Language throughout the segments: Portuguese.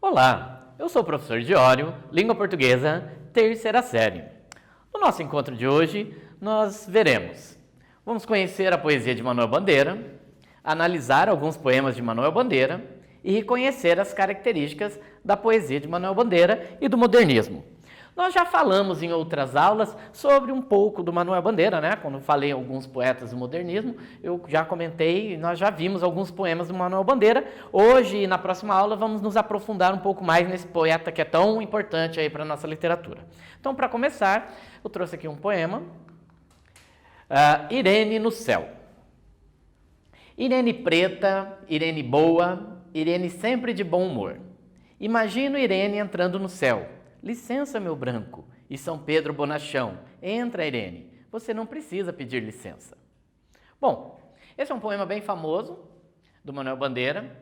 Olá, eu sou o professor Diório, Língua Portuguesa, terceira série. No nosso encontro de hoje, nós vamos conhecer a poesia de Manuel Bandeira, analisar alguns poemas de Manuel Bandeira e reconhecer as características da poesia de Manuel Bandeira e do modernismo. Nós já falamos em outras aulas sobre um pouco do Manuel Bandeira, né? Quando eu falei alguns poetas do modernismo, eu já comentei, nós já vimos alguns poemas do Manuel Bandeira. Hoje, na próxima aula, vamos nos aprofundar um pouco mais nesse poeta que é tão importante aí para a nossa literatura. Então, para começar, eu trouxe aqui um poema, Irene no Céu. Irene preta, Irene boa, Irene sempre de bom humor. Imagino Irene entrando no céu. Licença, meu branco, e São Pedro bonachão. Entra, Irene, você não precisa pedir licença. Bom, esse é um poema bem famoso, do Manuel Bandeira.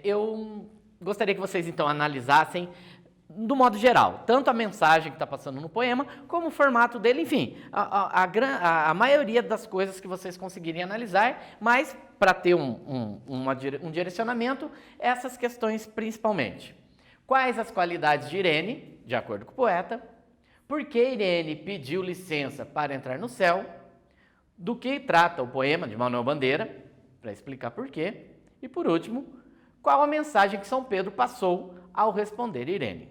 Eu gostaria que vocês, então, analisassem, do modo geral, tanto a mensagem que está passando no poema, como o formato dele, enfim, a maioria das coisas que vocês conseguirem analisar, mas, para ter um direcionamento, essas questões principalmente. Quais as qualidades de Irene, de acordo com o poeta? Por que Irene pediu licença para entrar no céu? Do que trata o poema de Manuel Bandeira, para explicar por quê. E por último, qual a mensagem que São Pedro passou ao responder Irene?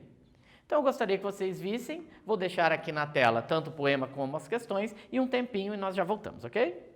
Então eu gostaria que vocês vissem, vou deixar aqui na tela tanto o poema como as questões e um tempinho e nós já voltamos, ok?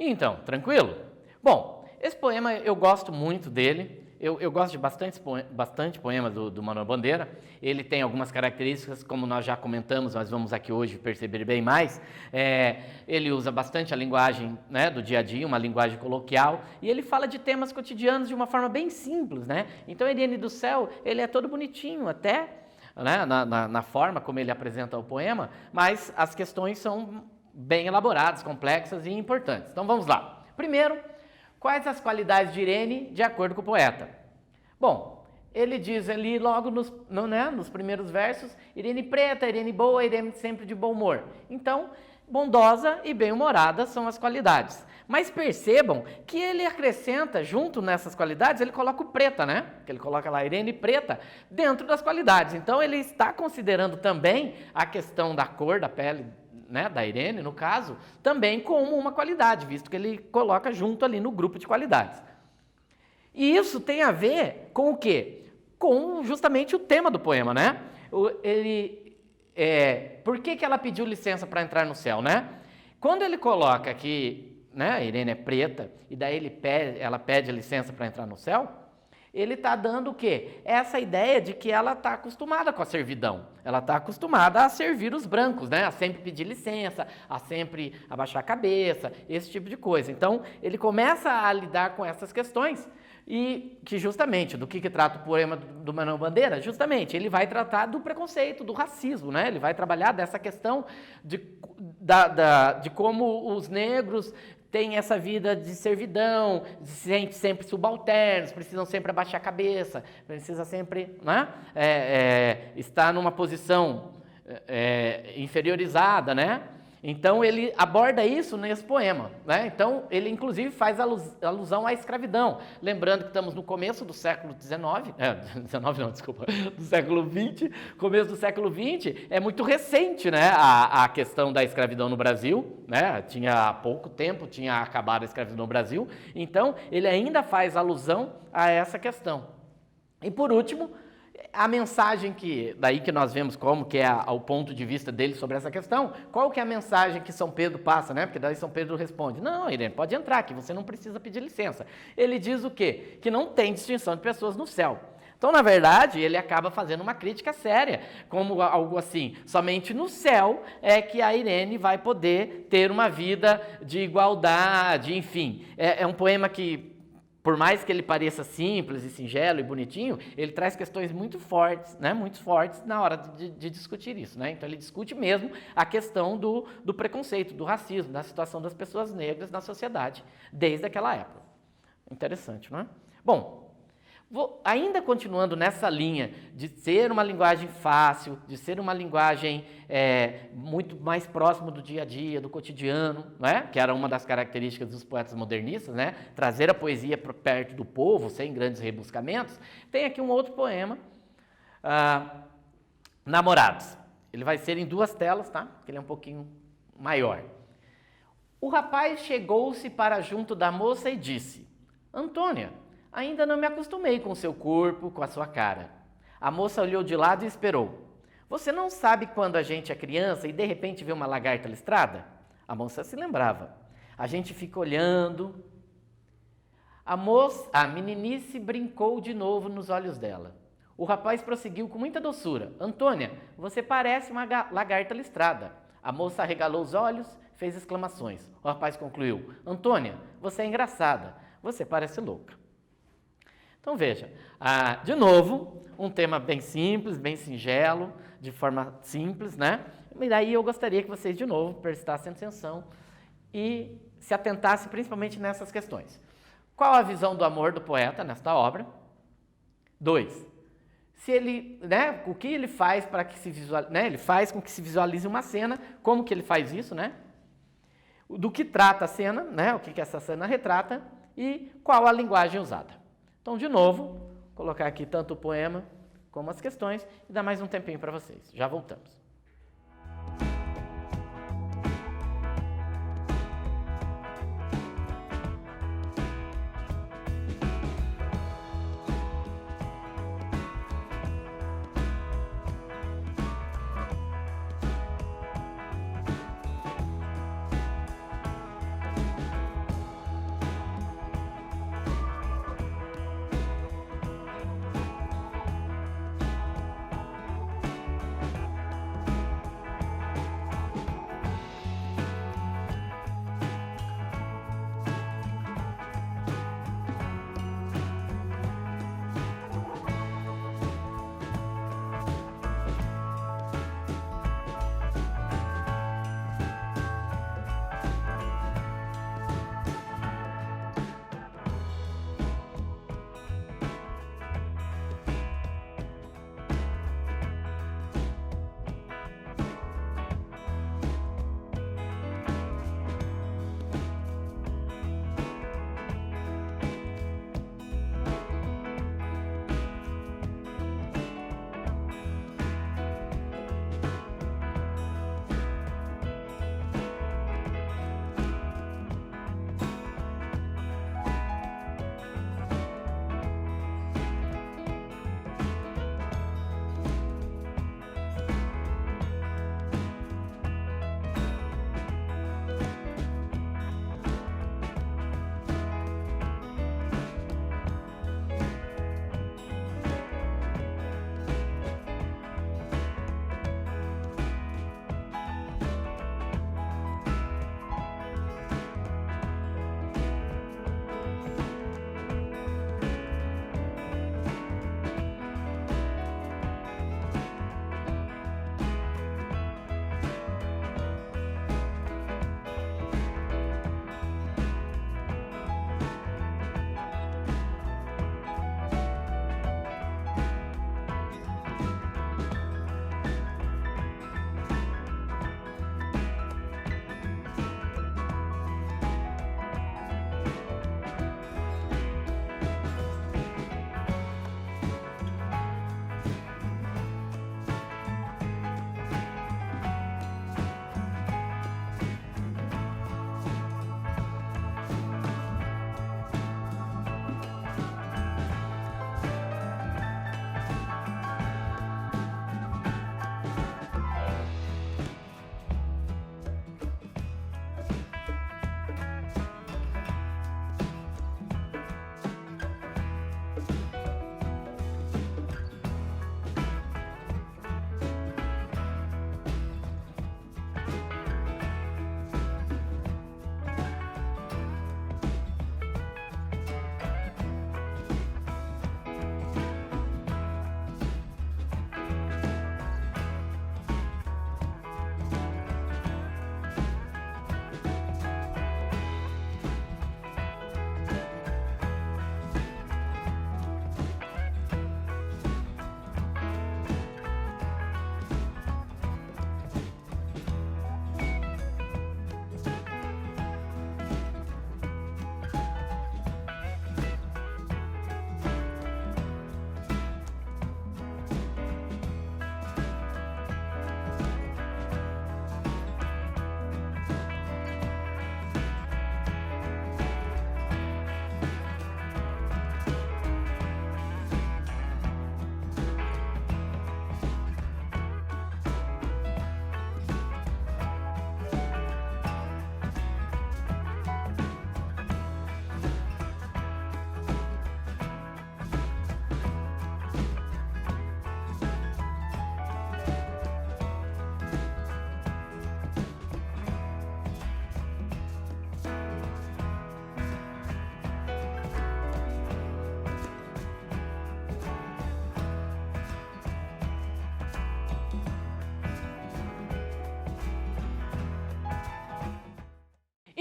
Então, tranquilo? Bom, esse poema eu gosto muito dele. Eu gosto de bastante poemas do Manuel Bandeira. Ele tem algumas características, como nós já comentamos, nós vamos aqui hoje perceber bem mais. Ele usa bastante a linguagem, né, do dia a dia, uma linguagem coloquial, e ele fala de temas cotidianos de uma forma bem simples, né? Então, Irene do Céu, ele é todo bonitinho até, né, na forma como ele apresenta o poema, mas as questões são bem elaboradas, complexas e importantes. Então, vamos lá. Primeiro, quais as qualidades de Irene, de acordo com o poeta? Bom, ele diz ali logo nos primeiros versos, Irene preta, Irene boa, Irene sempre de bom humor. Então, bondosa e bem-humorada são as qualidades. Mas percebam que ele acrescenta, junto nessas qualidades, ele coloca o preta, né? Que ele coloca lá Irene preta, dentro das qualidades. Então, ele está considerando também a questão da cor da pele, né, da Irene, no caso, também como uma qualidade, visto que ele coloca junto ali no grupo de qualidades. E isso tem a ver com o quê? Com justamente o tema do poema, né? Por que ela pediu licença para entrar no céu, né? Quando ele coloca que, né, a Irene é preta, e daí ela pede licença para entrar no céu, ele está dando o quê? Essa ideia de que ela está acostumada com a servidão. Ela está acostumada a servir os brancos, né? A sempre pedir licença, a sempre abaixar a cabeça, esse tipo de coisa. Então, ele começa a lidar com essas questões e que justamente, do que trata o poema do Manuel Bandeira? Justamente, ele vai tratar do preconceito, do racismo, né? Ele vai trabalhar dessa questão de como os negros têm essa vida de servidão, se sentem sempre subalternos, precisam sempre abaixar a cabeça, precisa sempre, né, estar numa posição inferiorizada, né? Então, ele aborda isso nesse poema, né? Então, ele inclusive faz alusão à escravidão. Lembrando que estamos no começo do século XIX, do século XX, começo do século XX, é muito recente, né, a questão da escravidão no Brasil, né? Há pouco tempo tinha acabado a escravidão no Brasil, então ele ainda faz alusão a essa questão. E por último, a mensagem daí que nós vemos como que é o ponto de vista dele sobre essa questão, qual que é a mensagem que São Pedro passa, né? Porque daí São Pedro responde, não, Irene, pode entrar, que você não precisa pedir licença. Ele diz o quê? Que não tem distinção de pessoas no céu. Então, na verdade, ele acaba fazendo uma crítica séria, como algo assim, somente no céu é que a Irene vai poder ter uma vida de igualdade, enfim. É um poema que, por mais que ele pareça simples e singelo e bonitinho, ele traz questões muito fortes, né, muito fortes na hora de discutir isso, né? Então ele discute mesmo a questão do preconceito, do racismo, da situação das pessoas negras na sociedade, desde aquela época. Interessante, não é? Bom, ainda continuando nessa linha de ser uma linguagem fácil, de ser uma linguagem muito mais próximo do dia a dia, do cotidiano, né? Que era uma das características dos poetas modernistas, né? Trazer a poesia para perto do povo, sem grandes rebuscamentos. Tem aqui um outro poema, Namorados. Ele vai ser em 2 telas, tá? Porque ele é um pouquinho maior. O rapaz chegou-se para junto da moça e disse, Antônia, ainda não me acostumei com o seu corpo, com a sua cara. A moça olhou de lado e esperou. Você não sabe quando a gente é criança e de repente vê uma lagarta listrada? A moça se lembrava. A gente fica olhando. A meninice brincou de novo nos olhos dela. O rapaz prosseguiu com muita doçura. Antônia, você parece uma lagarta listrada. A moça arregalou os olhos, fez exclamações. O rapaz concluiu. Antônia, você é engraçada. Você parece louca. Então veja, de novo, um tema bem simples, bem singelo, de forma simples, né? E daí eu gostaria que vocês, de novo, prestassem atenção e se atentassem principalmente nessas questões. Qual a visão do amor do poeta nesta obra? 2. Se ele, né, o que ele faz para que se visualize, né? Ele faz com que se visualize uma cena, como que ele faz isso, né? Do que trata a cena, né? O que essa cena retrata e qual a linguagem usada. Então, de novo, colocar aqui tanto o poema como as questões e dar mais um tempinho para vocês. Já voltamos.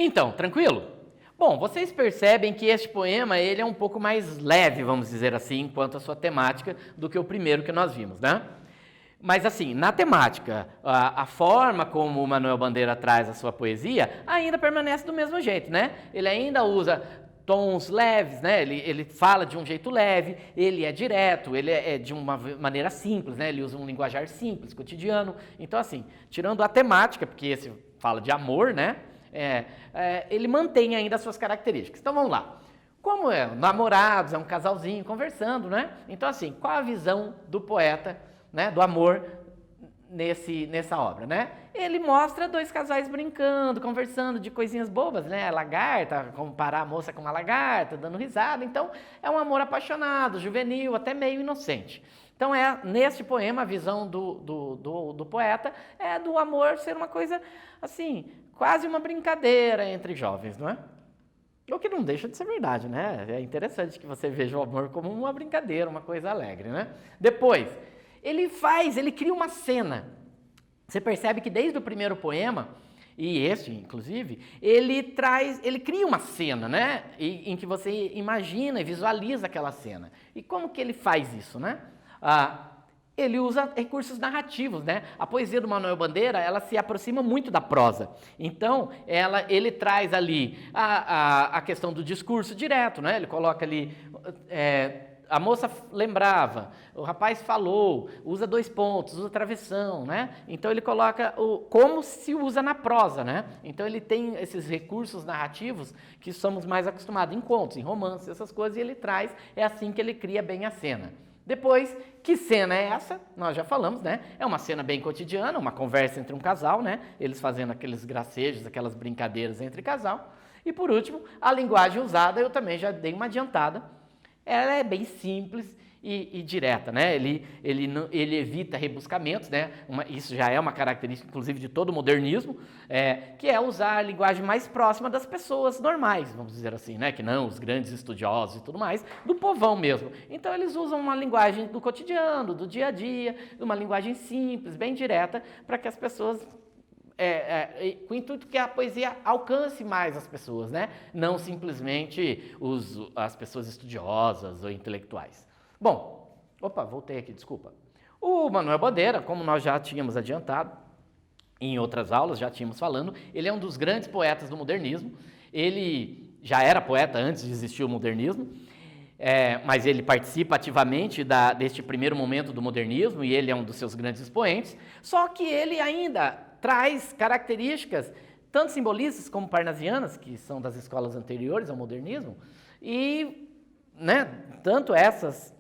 Então, tranquilo? Bom, vocês percebem que este poema ele é um pouco mais leve, vamos dizer assim, quanto à sua temática, do que o primeiro que nós vimos, né? Mas assim, na temática, a forma como o Manuel Bandeira traz a sua poesia ainda permanece do mesmo jeito, né? Ele ainda usa tons leves, né? Ele fala de um jeito leve, ele é direto, ele é de uma maneira simples, né? Ele usa um linguajar simples, cotidiano. Então assim, tirando a temática, porque esse fala de amor, né? Ele mantém ainda as suas características. Então vamos lá. Como namorados, é um casalzinho conversando, né? Então assim, qual a visão do poeta, né, do amor nessa obra, né? Ele mostra dois casais brincando, conversando de coisinhas bobas, né? A lagarta, comparar a moça com uma lagarta, dando risada. Então, é um amor apaixonado, juvenil, até meio inocente. Então, neste poema, a visão do poeta é do amor ser uma coisa, assim, quase uma brincadeira entre jovens, não é? O que não deixa de ser verdade, né? É interessante que você veja o amor como uma brincadeira, uma coisa alegre, né? Depois, ele cria uma cena. Você percebe que desde o primeiro poema, e este inclusive, ele cria uma cena, né? Em que você imagina e visualiza aquela cena. E como que ele faz isso, né? Ele usa recursos narrativos, né? A poesia do Manuel Bandeira, ela se aproxima muito da prosa. Então, ele traz ali a questão do discurso direto, né? Ele coloca ali... a moça lembrava, o rapaz falou, usa dois pontos, usa travessão, né? Então ele coloca como se usa na prosa, né? Então ele tem esses recursos narrativos que somos mais acostumados em contos, em romances, essas coisas, e ele traz, é assim que ele cria bem a cena. Depois, que cena é essa? Nós já falamos, né? É uma cena bem cotidiana, uma conversa entre um casal, né? Eles fazendo aqueles gracejos, aquelas brincadeiras entre casal. E por último, a linguagem usada, eu também já dei uma adiantada. Ela é bem simples e direta, né? Ele evita rebuscamentos, né? Isso já é uma característica, inclusive, de todo o modernismo, que é usar a linguagem mais próxima das pessoas normais, vamos dizer assim, né? Que não os grandes estudiosos e tudo mais, do povão mesmo. Então, eles usam uma linguagem do cotidiano, do dia a dia, uma linguagem simples, bem direta, para que as pessoas... com o intuito que a poesia alcance mais as pessoas, né? Não simplesmente as pessoas estudiosas ou intelectuais. Bom, voltei aqui, desculpa. O Manuel Bandeira, como nós já tínhamos adiantado, em outras aulas já tínhamos falando, ele é um dos grandes poetas do modernismo. Ele já era poeta antes de existir o modernismo, mas ele participa ativamente deste primeiro momento do modernismo e ele é um dos seus grandes expoentes, só que ele ainda traz características tanto simbolistas como parnasianas, que são das escolas anteriores ao modernismo, e né, tanto essas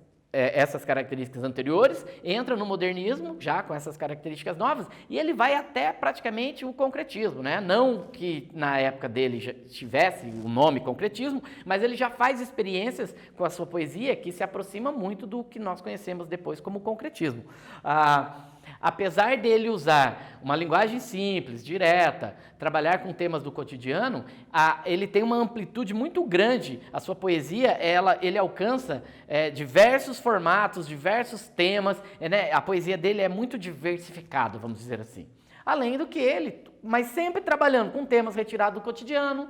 características anteriores entram no modernismo, já com essas características novas, e ele vai até praticamente o concretismo, né? Não que na época dele já tivesse o nome concretismo, mas ele já faz experiências com a sua poesia que se aproxima muito do que nós conhecemos depois como concretismo. Apesar dele usar uma linguagem simples, direta, trabalhar com temas do cotidiano, ele tem uma amplitude muito grande. A sua poesia, ele alcança diversos formatos, diversos temas, né? A poesia dele é muito diversificada, vamos dizer assim. Além do que mas sempre trabalhando com temas retirados do cotidiano,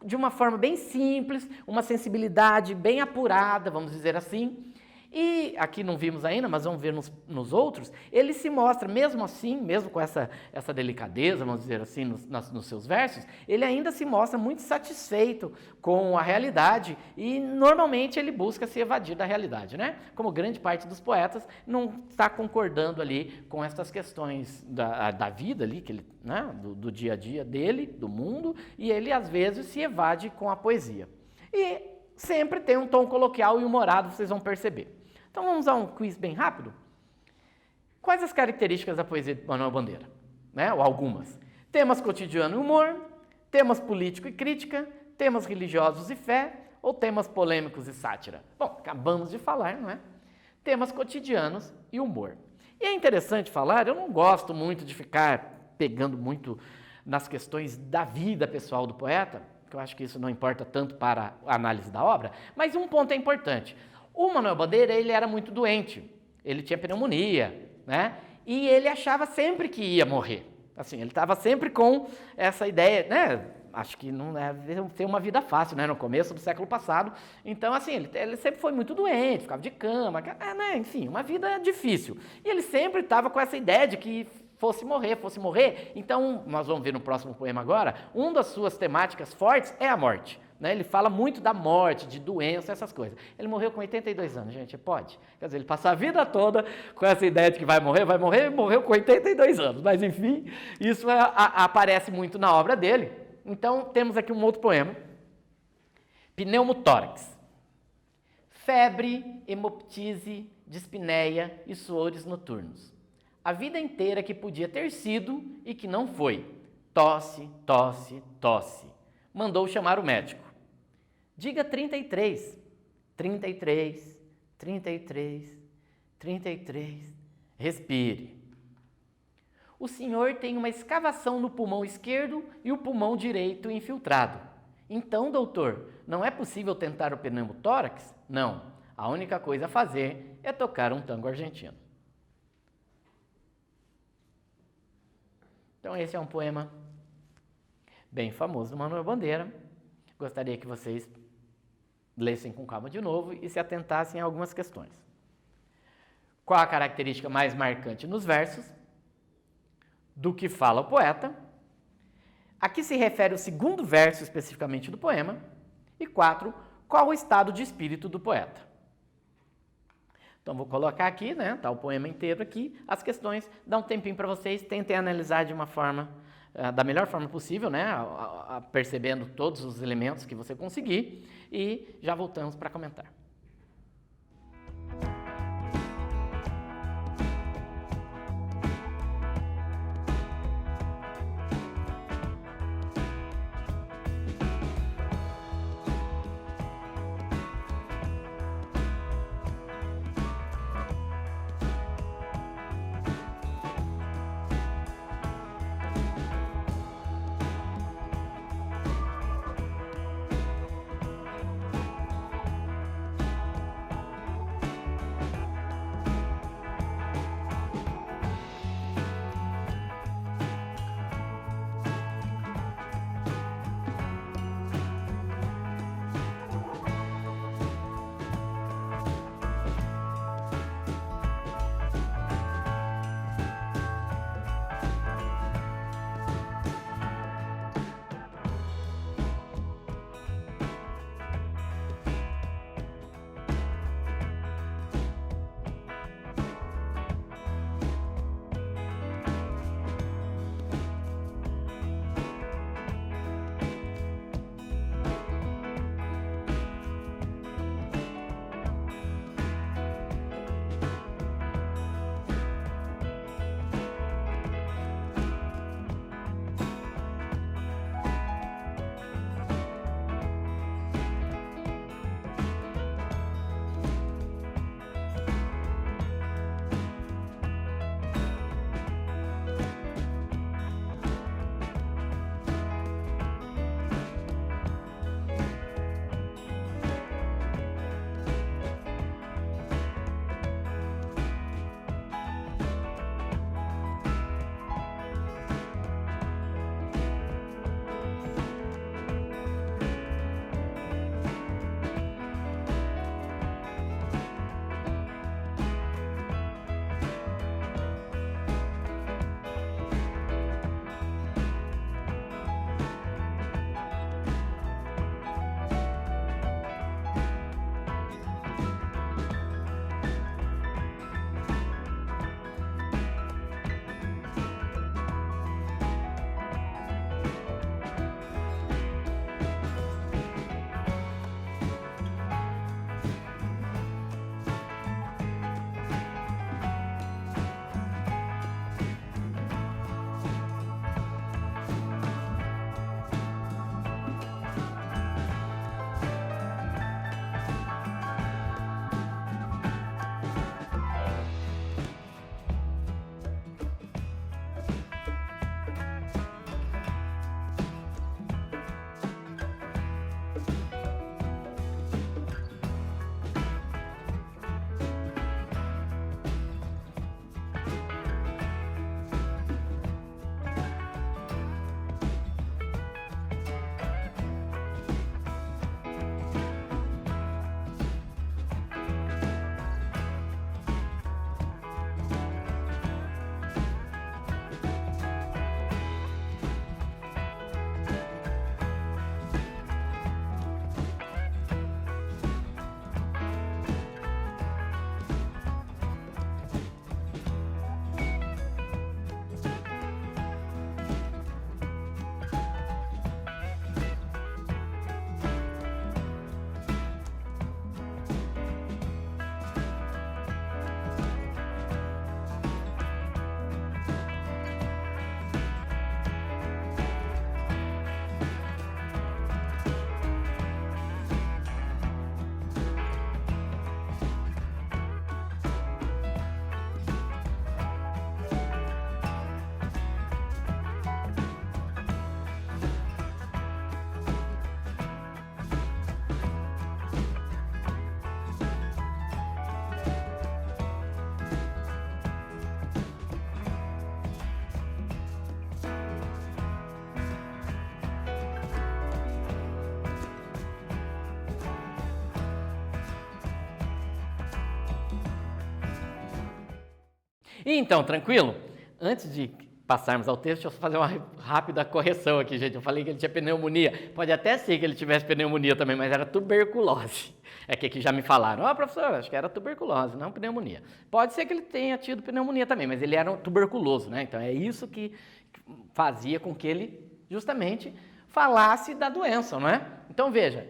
de uma forma bem simples, uma sensibilidade bem apurada, vamos dizer assim. E aqui não vimos ainda, mas vamos ver nos outros, ele se mostra, mesmo assim, mesmo com essa delicadeza, vamos dizer assim, nos seus versos, ele ainda se mostra muito satisfeito com a realidade e normalmente ele busca se evadir da realidade, né? Como grande parte dos poetas não está concordando ali com essas questões da vida ali, né? do dia a dia dele, do mundo, e ele às vezes se evade com a poesia. E sempre tem um tom coloquial e humorado, vocês vão perceber. Então vamos a um quiz bem rápido. Quais as características da poesia de Manuel Bandeira? Né? Ou algumas. Temas cotidiano e humor, temas político e crítica, temas religiosos e fé, ou temas polêmicos e sátira? Bom, acabamos de falar, não é? Temas cotidianos e humor. E é interessante falar, eu não gosto muito de ficar pegando muito nas questões da vida pessoal do poeta, porque eu acho que isso não importa tanto para a análise da obra, mas um ponto é importante. O Manuel Bandeira, ele era muito doente, ele tinha pneumonia, né? E ele achava sempre que ia morrer. Assim, ele estava sempre com essa ideia, né? acho que não deve ter uma vida fácil, né? No começo do século passado. Então, assim, ele sempre foi muito doente, ficava de cama, né? Enfim, uma vida difícil. E ele sempre estava com essa ideia de que fosse morrer. Então, nós vamos ver no próximo poema agora, uma das suas temáticas fortes é a morte. Né? Ele fala muito da morte, de doença, essas coisas. Ele morreu com 82 anos, gente, pode. Quer dizer, ele passou a vida toda com essa ideia de que vai morrer, e morreu com 82 anos. Mas, enfim, isso aparece muito na obra dele. Então, temos aqui um outro poema. Pneumotórax. Febre, hemoptise, dispneia e suores noturnos. A vida inteira que podia ter sido e que não foi. Tosse, tosse, tosse. Mandou chamar o médico. Diga 33, 33, 33, 33. Respire. O senhor tem uma escavação no pulmão esquerdo e o pulmão direito infiltrado. Então, doutor, não é possível tentar o pneumotórax? Não. A única coisa a fazer é tocar um tango argentino. Então, esse é um poema bem famoso do Manuel Bandeira. Gostaria que vocês lessem com calma de novo e se atentassem a algumas questões. Qual a característica mais marcante nos versos? Do que fala o poeta? A que se refere o segundo verso especificamente do poema? E 4, qual o estado de espírito do poeta? Então, vou colocar aqui, né, tá o poema inteiro aqui, as questões, dá um tempinho para vocês, tentem analisar de uma forma, da melhor forma possível, né, percebendo todos os elementos que você conseguir, e já voltamos para comentar. E então, tranquilo? Antes de passarmos ao texto, deixa eu fazer uma rápida correção aqui, gente. Eu falei que ele tinha pneumonia. Pode até ser que ele tivesse pneumonia também, mas era tuberculose. É que aqui já me falaram, professor, acho que era tuberculose, não pneumonia. Pode ser que ele tenha tido pneumonia também, mas ele era um tuberculoso, né? Então é isso que fazia com que ele justamente falasse da doença, não é? Então veja,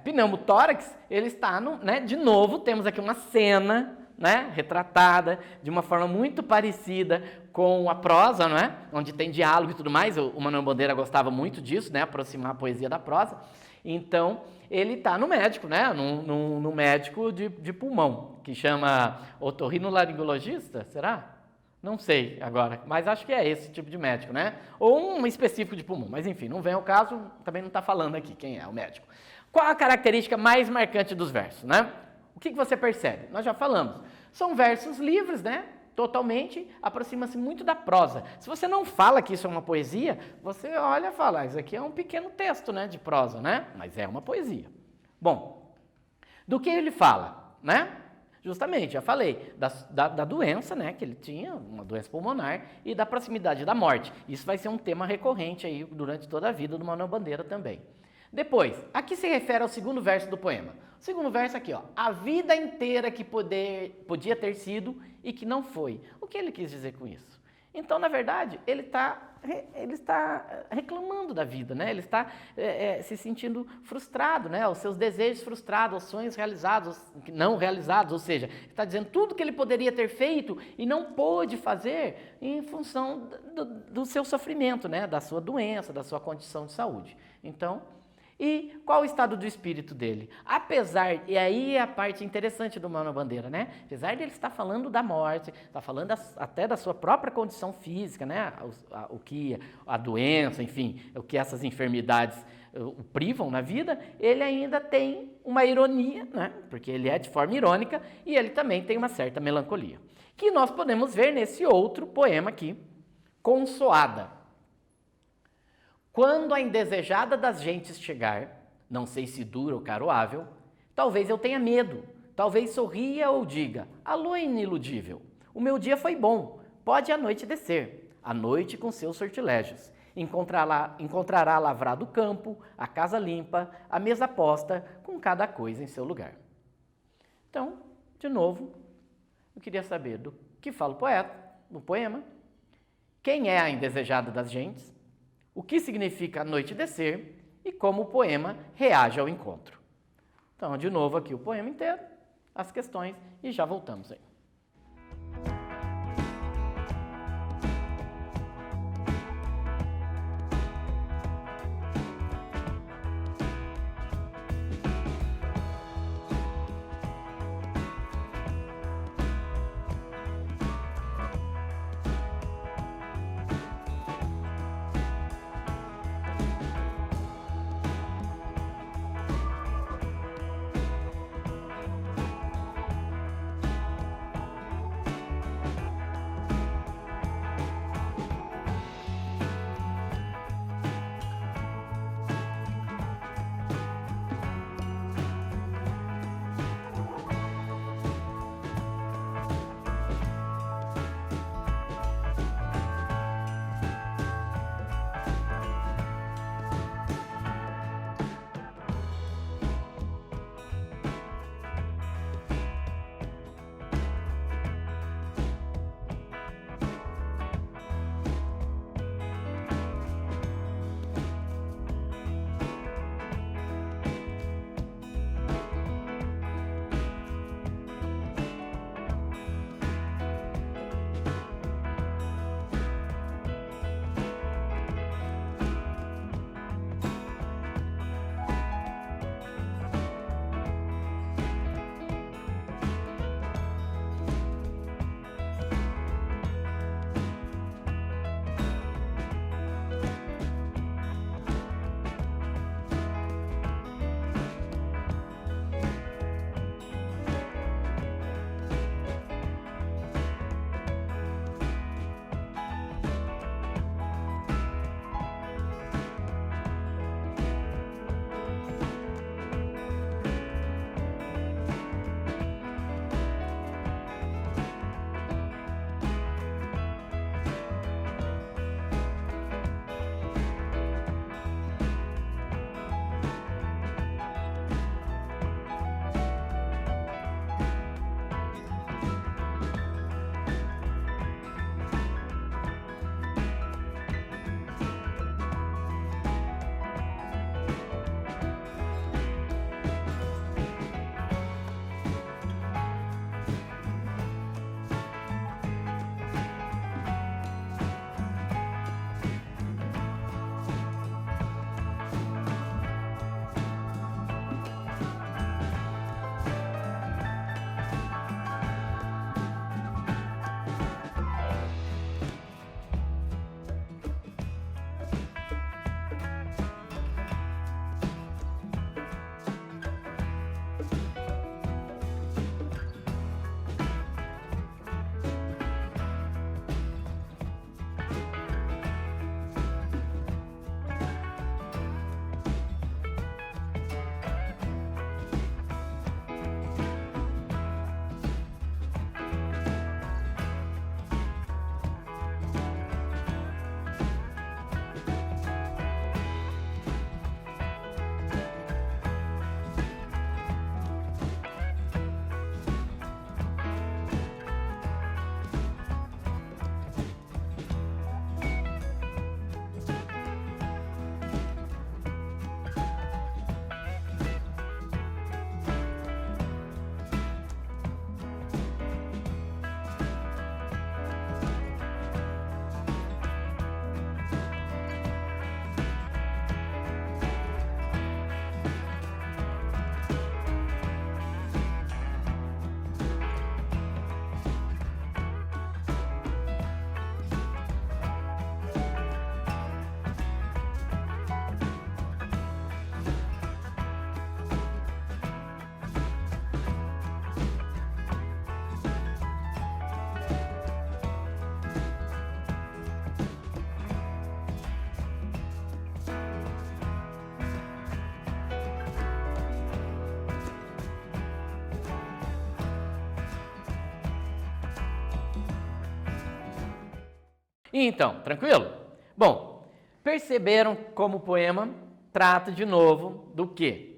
pneumotórax, ele está, de novo, temos aqui uma cena, né, retratada de uma forma muito parecida com a prosa, não é? Onde tem diálogo e tudo mais. O Manuel Bandeira gostava muito disso, né, aproximar a poesia da prosa. Então, ele está no médico, né, no médico de pulmão, que chama otorrinolaringologista, será? Não sei agora, mas acho que é esse tipo de médico, né? Ou um específico de pulmão, mas enfim, não vem ao caso, também não está falando aqui quem é o médico. Qual a característica mais marcante dos versos, né? O que você percebe? Nós já falamos. São versos livres, né? Totalmente, aproxima-se muito da prosa. Se você não fala que isso é uma poesia, você olha e fala, isso aqui é um pequeno texto, né, de prosa, né? Mas é uma poesia. Bom, do que ele fala, né? Justamente, já falei, da doença, né, que ele tinha, uma doença pulmonar, e da proximidade da morte. Isso vai ser um tema recorrente aí durante toda a vida do Manuel Bandeira também. Depois, a que se refere ao segundo verso do poema? O segundo verso aqui, ó, a vida inteira que podia ter sido e que não foi. O que ele quis dizer com isso? Então, na verdade, ele está reclamando da vida, né? Ele está se sentindo frustrado, né? Os seus desejos frustrados, os sonhos realizados, não realizados, ou seja, está dizendo tudo que ele poderia ter feito e não pôde fazer em função do seu sofrimento, né? Da sua doença, da sua condição de saúde. Então, e qual o estado do espírito dele? Apesar, e aí é a parte interessante do Manuel Bandeira, né? Apesar de ele estar falando da morte, está falando até da sua própria condição física, né? O que a doença, enfim, o que essas enfermidades o privam na vida, ele ainda tem uma ironia, né? Porque ele é de forma irônica e ele também tem uma certa melancolia. Que nós podemos ver nesse outro poema aqui, Consoada. Quando a indesejada das gentes chegar, não sei se dura ou caroável, talvez eu tenha medo, talvez sorria ou diga, alô iniludível, o meu dia foi bom, pode a noite descer, a noite com seus sortilégios, encontrará lavrado o campo, a casa limpa, a mesa posta, com cada coisa em seu lugar. Então, de novo, eu queria saber do que fala o poeta, no poema, quem é a indesejada das gentes, o que significa a noite descer e como o poema reage ao encontro. Então, de novo aqui o poema inteiro, as questões e já voltamos aí. Então, tranquilo? Bom, perceberam como o poema trata de novo do quê?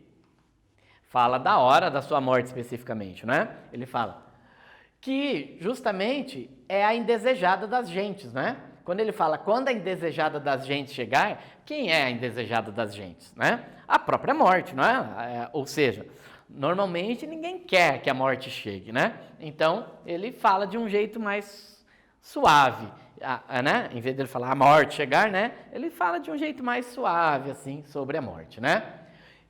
Fala da hora da sua morte especificamente, né? Ele fala que justamente é a indesejada das gentes, né? Quando ele fala quando a indesejada das gentes chegar, quem é a indesejada das gentes, né? A própria morte, não é? Ou seja, normalmente ninguém quer que a morte chegue, né? Então ele fala de um jeito mais suave, né? Em vez de ele falar a morte chegar, né? Ele fala de um jeito mais suave assim sobre a morte, né?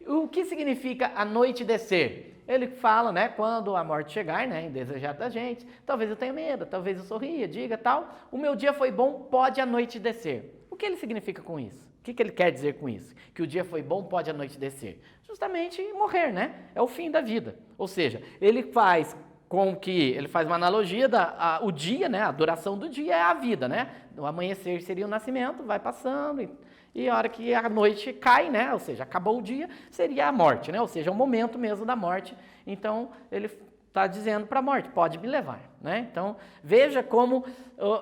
O que significa a noite descer? Ele fala, né, quando a morte chegar, né, indesejada da gente, talvez eu tenha medo, talvez eu sorria, diga tal, o meu dia foi bom, pode a noite descer. O que ele significa com isso? O que ele quer dizer com isso? Que o dia foi bom, pode a noite descer. Justamente morrer, né? É o fim da vida. Ou seja, ele faz uma analogia o dia, né? A duração do dia é a vida, né? O amanhecer seria o nascimento, vai passando e a hora que a noite cai, né? Ou seja, acabou o dia, seria a morte, né? Ou seja, o momento mesmo da morte. Então, ele está dizendo para a morte, pode me levar, né? Então, veja como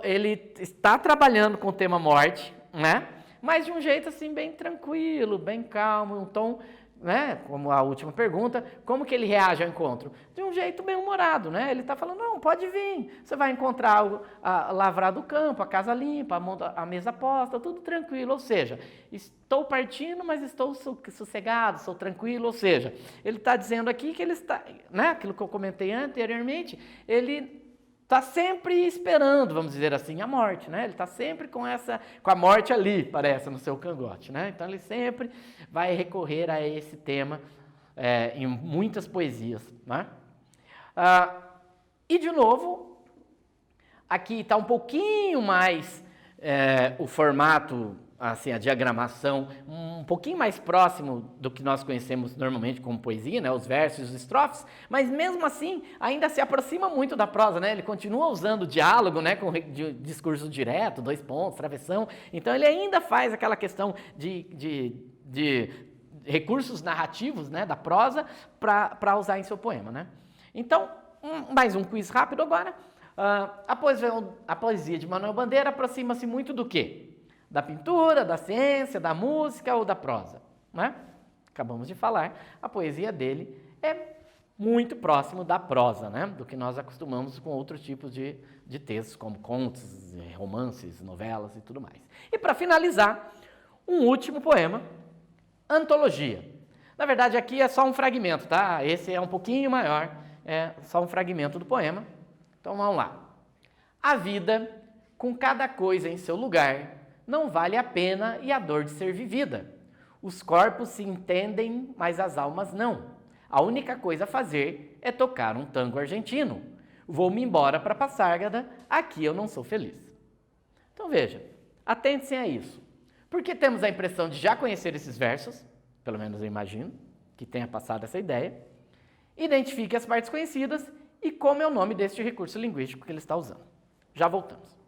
ele está trabalhando com o tema morte, né? Mas de um jeito assim bem tranquilo, bem calmo, um tom, né? Como a última pergunta, como que ele reage ao encontro? De um jeito bem humorado, né? Ele está falando, não, pode vir, você vai encontrar a lavrado do campo, a casa limpa, a mesa posta, tudo tranquilo, ou seja, estou partindo, mas estou sossegado, sou tranquilo, ou seja, ele está dizendo aqui que ele está, né? Aquilo que eu comentei anteriormente, ele está sempre esperando, vamos dizer assim, a morte, né? Ele está sempre com a morte ali, parece, no seu cangote, né? Então ele sempre vai recorrer a esse tema em muitas poesias, né? E de novo, aqui está um pouquinho mais o formato, assim, a diagramação, um pouquinho mais próximo do que nós conhecemos normalmente como poesia, né, os versos e os estrofes, mas mesmo assim ainda se aproxima muito da prosa, né, ele continua usando o diálogo, né, com discurso direto, 2 pontos, travessão, então ele ainda faz aquela questão de recursos narrativos, né, da prosa para usar em seu poema, né. Então, mais um quiz rápido agora. A poesia de Manuel Bandeira aproxima-se muito do quê? Da pintura, da ciência, da música ou da prosa, né? Acabamos de falar, a poesia dele é muito próximo da prosa, né? Do que nós acostumamos com outros tipos de textos, como contos, romances, novelas e tudo mais. E para finalizar, um último poema, Antologia. Na verdade, aqui é só um fragmento, tá? Esse é um pouquinho maior, é só um fragmento do poema. Então vamos lá. A vida, com cada coisa em seu lugar, não vale a pena e a dor de ser vivida. Os corpos se entendem, mas as almas não. A única coisa a fazer é tocar um tango argentino. Vou-me embora para Passárgada, aqui eu não sou feliz. Então veja, atentem-se a isso. Porque temos a impressão de já conhecer esses versos, pelo menos eu imagino, que tenha passado essa ideia. Identifique as partes conhecidas e como é o nome deste recurso linguístico que ele está usando. Já voltamos.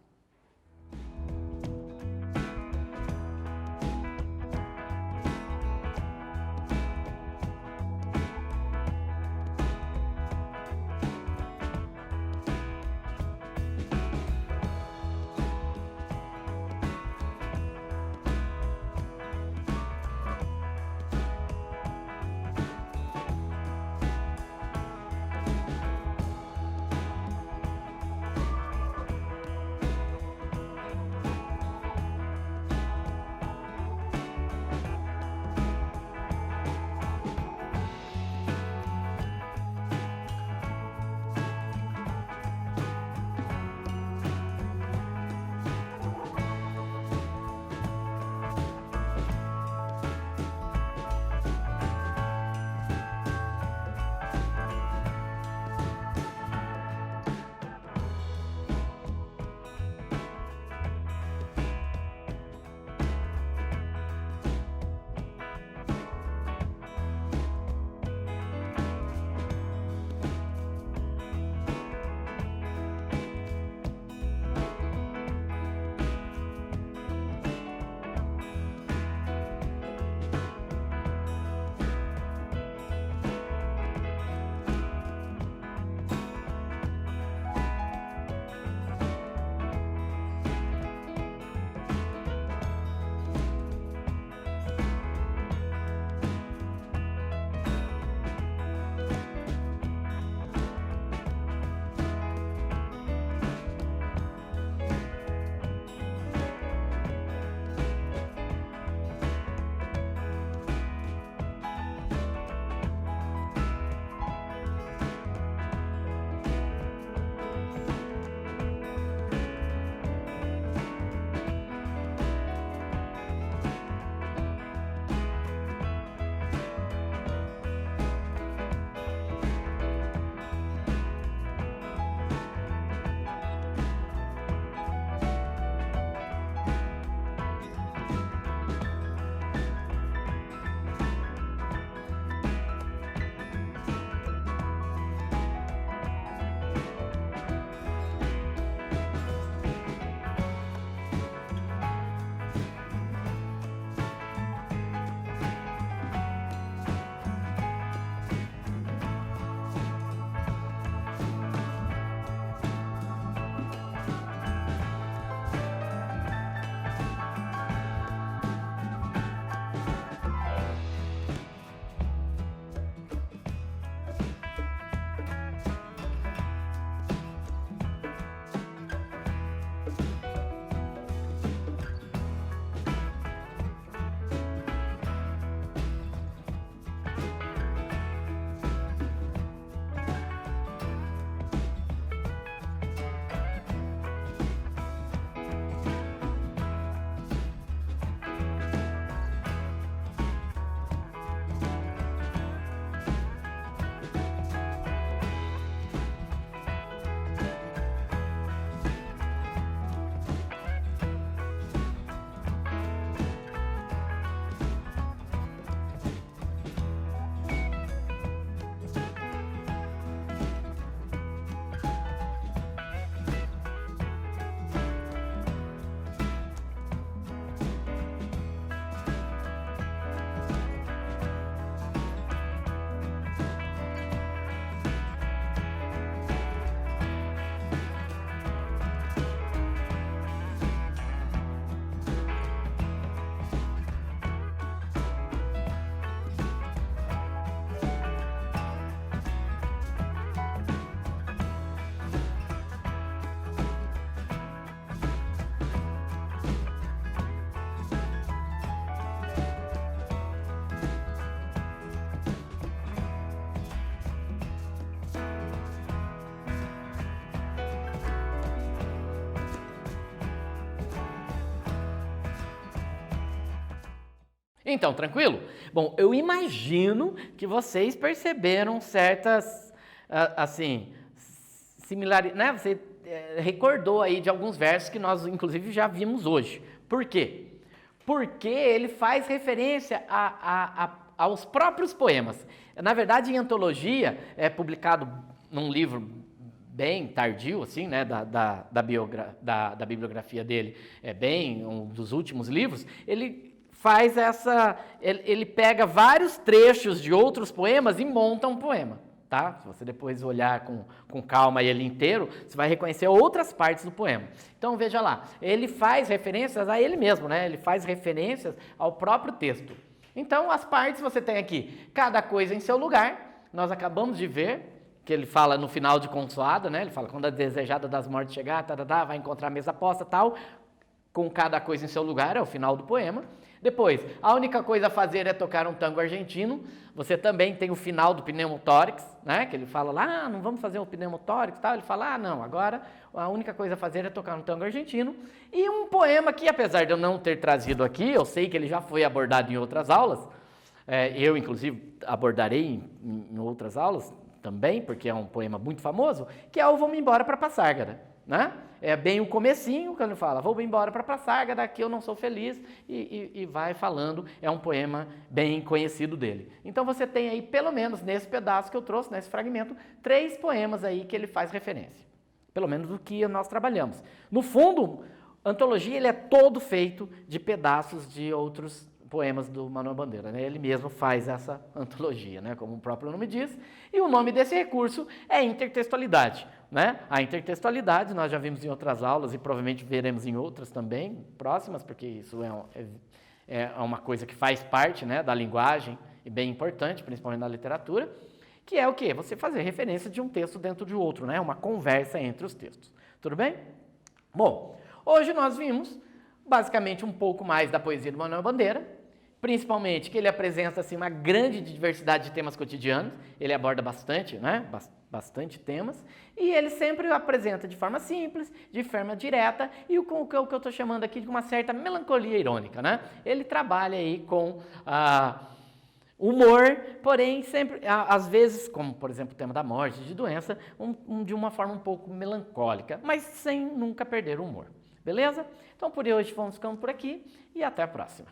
Então, tranquilo? Bom, eu imagino que vocês perceberam certas, assim, similaridades, né? Você recordou aí de alguns versos que nós, inclusive, já vimos hoje. Por quê? Porque ele faz referência aos próprios poemas. Na verdade, em antologia, é publicado num livro bem tardio, assim, né, da bibliografia dele, é bem um dos últimos livros, ele faz ele pega vários trechos de outros poemas e monta um poema, tá? Se você depois olhar com calma ele inteiro, você vai reconhecer outras partes do poema. Então, veja lá, ele faz referências a ele mesmo, né? Ele faz referências ao próprio texto. Então, as partes você tem aqui, cada coisa em seu lugar, nós acabamos de ver, que ele fala no final de Consoada, né? Ele fala, quando a desejada das mortes chegar, vai encontrar a mesa posta, tal, com cada coisa em seu lugar, é o final do poema. Depois, a única coisa a fazer é tocar um tango argentino. Você também tem o final do Pneumotórax, né? Que ele fala lá, não vamos fazer o Pneumotórax, tal. Ele fala, não, agora a única coisa a fazer é tocar um tango argentino. E um poema que, apesar de eu não ter trazido aqui, eu sei que ele já foi abordado em outras aulas, eu, inclusive, abordarei em outras aulas também, porque é um poema muito famoso, que é o Vou-me embora para Passárgada, né? É bem o comecinho, quando ele fala, vou embora para Passárgada, aqui eu não sou feliz, e vai falando, é um poema bem conhecido dele. Então você tem aí, pelo menos nesse pedaço que eu trouxe, nesse fragmento, 3 poemas aí que ele faz referência. Pelo menos do que nós trabalhamos. No fundo, a antologia ele é todo feito de pedaços de outros poemas do Manuel Bandeira, né? Ele mesmo faz essa antologia, né? Como o próprio nome diz, e o nome desse recurso é intertextualidade, né? A intertextualidade nós já vimos em outras aulas e provavelmente veremos em outras também, próximas, porque isso é uma coisa que faz parte, né, da linguagem e bem importante, principalmente na literatura, que é o quê? Você fazer referência de um texto dentro de outro, né? Uma conversa entre os textos. Tudo bem? Bom, hoje nós vimos basicamente um pouco mais da poesia do Manuel Bandeira, principalmente que ele apresenta assim, uma grande diversidade de temas cotidianos, ele aborda bastante, né? Bastante temas, e ele sempre apresenta de forma simples, de forma direta, e o que eu estou chamando aqui de uma certa melancolia irônica, né? Ele trabalha aí com humor, porém sempre, às vezes, como por exemplo o tema da morte, de doença, de uma forma um pouco melancólica, mas sem nunca perder o humor. Beleza? Então por hoje vamos ficando por aqui e até a próxima.